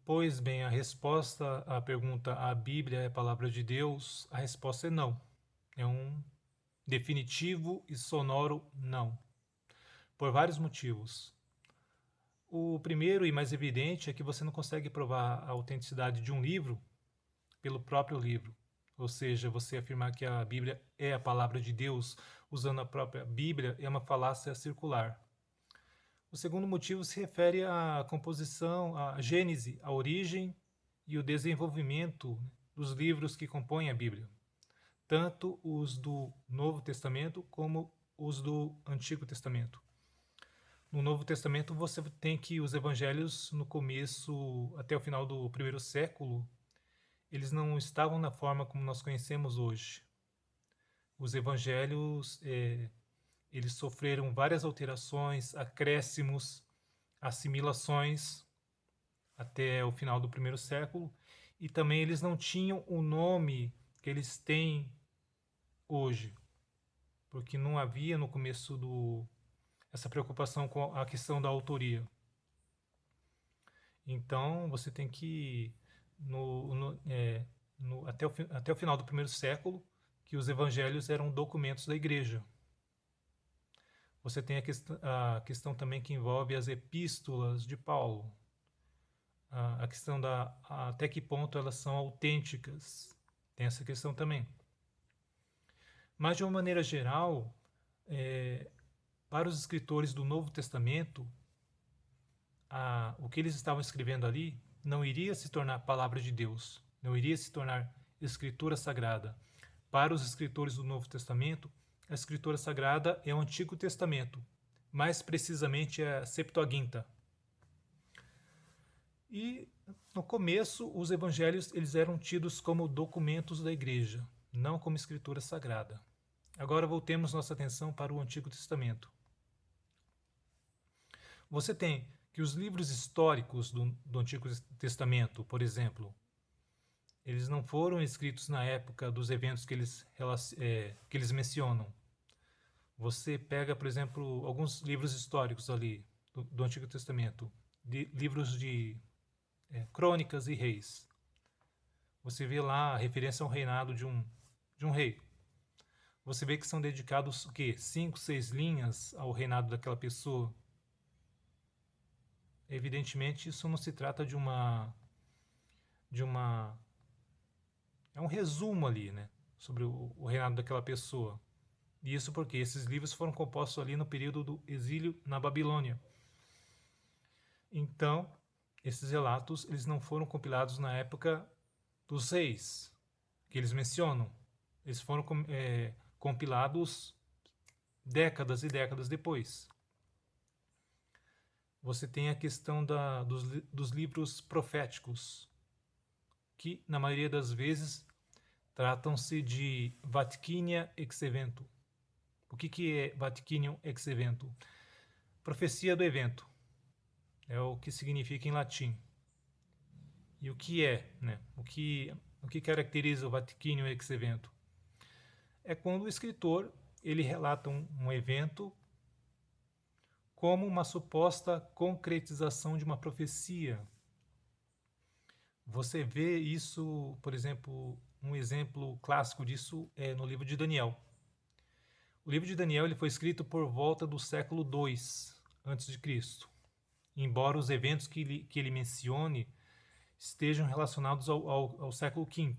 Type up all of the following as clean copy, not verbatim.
Pois bem, a resposta à pergunta a Bíblia é a palavra de Deus, a resposta é não. É um definitivo e sonoro não, por vários motivos. O primeiro e mais evidente é que você não consegue provar a autenticidade de um livro pelo próprio livro. Ou seja, você afirmar que a Bíblia é a palavra de Deus usando a própria Bíblia é uma falácia circular. O segundo motivo se refere à composição, à gênese, à origem e o desenvolvimento dos livros que compõem a Bíblia, tanto os do Novo Testamento como os do Antigo Testamento. No Novo Testamento você tem que os evangelhos no começo até o final do primeiro século, eles não estavam na forma como nós conhecemos hoje. Os evangelhos, eles sofreram várias alterações, acréscimos, assimilações até o final do primeiro século, e também eles não tinham o nome que eles têm hoje, porque não havia no começo essa preocupação com a questão da autoria. Então você tem que até o final do primeiro século que os evangelhos eram documentos da igreja. Você tem a questão também que envolve as epístolas de Paulo, a questão até que ponto elas são autênticas. Tem essa questão também. Mas, de uma maneira geral, para os escritores do Novo Testamento, o que eles estavam escrevendo ali não iria se tornar palavra de Deus, não iria se tornar escritura sagrada. Para os escritores do Novo Testamento, a escritura sagrada é o Antigo Testamento, mais precisamente a Septuaginta. E no começo, os evangelhos eles eram tidos como documentos da igreja, não como escritura sagrada. Agora voltemos nossa atenção para o Antigo Testamento. Você tem que os livros históricos do Antigo Testamento, por exemplo, eles não foram escritos na época dos eventos que eles mencionam. Você pega, por exemplo, alguns livros históricos ali do Antigo Testamento, livros de crônicas e reis. Você vê lá a referência ao reinado de um rei. Você vê que são dedicados o quê? 5, 6 linhas ao reinado daquela pessoa. Evidentemente, isso não se trata de uma é um resumo ali, né, sobre o reinado daquela pessoa. E isso porque esses livros foram compostos ali no período do exílio na Babilônia. Então, esses relatos eles não foram compilados na época dos reis que eles mencionam. Eles foram compilados décadas e décadas depois. Você tem a questão dos livros proféticos, que na maioria das vezes tratam-se de Vatikinia ex evento. O que é Vaticinium ex evento? Profecia do evento. É o que significa em latim. E o que é, né? O que caracteriza o Vaticinium ex evento? É quando o escritor ele relata um evento como uma suposta concretização de uma profecia. Você vê isso, por exemplo, um exemplo clássico disso é no livro de Daniel. O livro de Daniel ele foi escrito por volta do século II antes de Cristo. Embora os eventos que ele mencione estejam relacionados ao século V,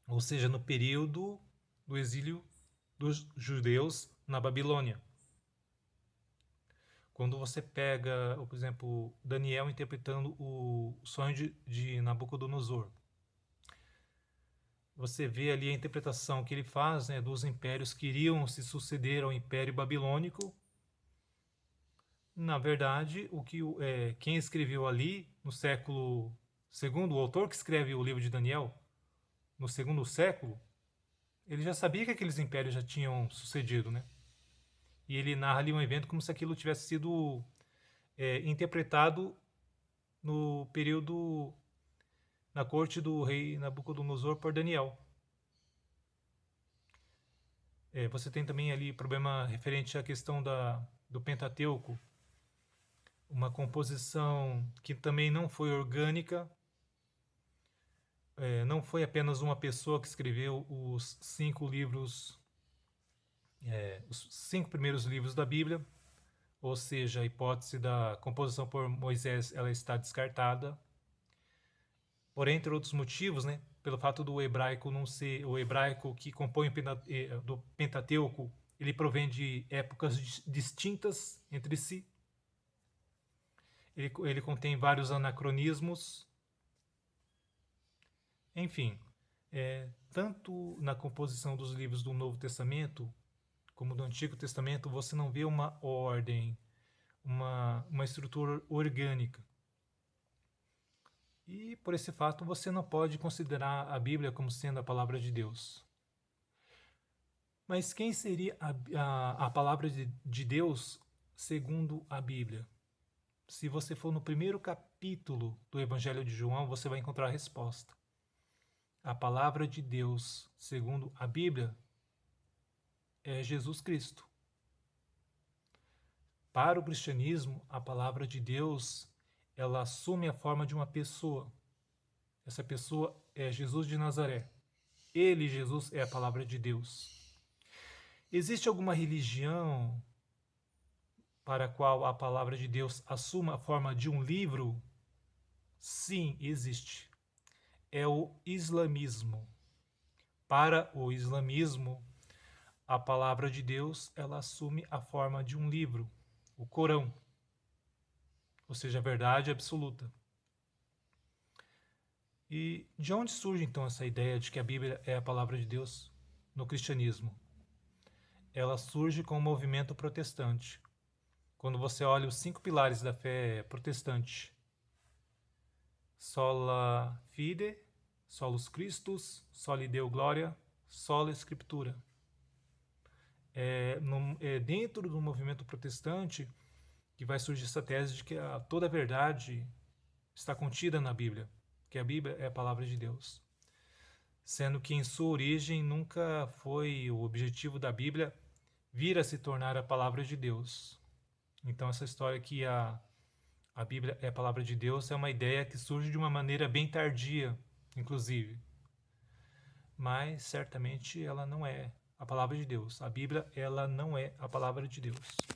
ou seja, no período do exílio dos judeus na Babilônia. Quando você pega, por exemplo, Daniel interpretando o sonho de Nabucodonosor, você vê ali a interpretação que ele faz, né, dos impérios que iriam se suceder ao Império Babilônico. Na verdade, quem escreveu ali no século segundo, o autor que escreve o livro de Daniel, no segundo século, ele já sabia que aqueles impérios já tinham sucedido, né? E ele narra ali um evento como se aquilo tivesse sido interpretado no período na corte do rei Nabucodonosor por Daniel. Você tem também ali problema referente à questão do Pentateuco. uma composição que também não foi orgânica, não foi apenas uma pessoa que escreveu os 5 livros, os 5 primeiros livros da Bíblia, ou seja, a hipótese da composição por Moisés ela está descartada. Por entre outros motivos, né, pelo fato do hebraico não ser o hebraico que compõe do Pentateuco, ele provém de épocas distintas entre si. Ele contém vários anacronismos. Enfim, tanto na composição dos livros do Novo Testamento como do Antigo Testamento, você não vê uma ordem, uma estrutura orgânica. E por esse fato você não pode considerar a Bíblia como sendo a palavra de Deus. Mas quem seria a palavra de Deus segundo a Bíblia? Se você for no primeiro capítulo do Evangelho de João, você vai encontrar a resposta. A palavra de Deus segundo a Bíblia é Jesus Cristo. Para o cristianismo, a palavra de Deus ela assume a forma de uma pessoa. Essa pessoa é Jesus de Nazaré. Ele, Jesus, é a palavra de Deus. Existe alguma religião para a qual a palavra de Deus assuma a forma de um livro? Sim, existe. É o islamismo. Para o islamismo, a palavra de Deus ela assume a forma de um livro, o Corão, ou seja, a verdade absoluta. E de onde surge então essa ideia de que a Bíblia é a palavra de Deus no cristianismo? Ela surge com o movimento protestante. Quando você olha os 5 pilares da fé protestante, sola fide, solus Christus, soli Deo gloria, sola Scriptura. Dentro do movimento protestante que vai surgir essa tese de que toda a verdade está contida na Bíblia, que a Bíblia é a palavra de Deus. Sendo que em sua origem nunca foi o objetivo da Bíblia vir a se tornar a palavra de Deus. Então essa história que a Bíblia é a palavra de Deus é uma ideia que surge de uma maneira bem tardia, inclusive. Mas certamente ela não é a palavra de Deus. A Bíblia ela não é a palavra de Deus.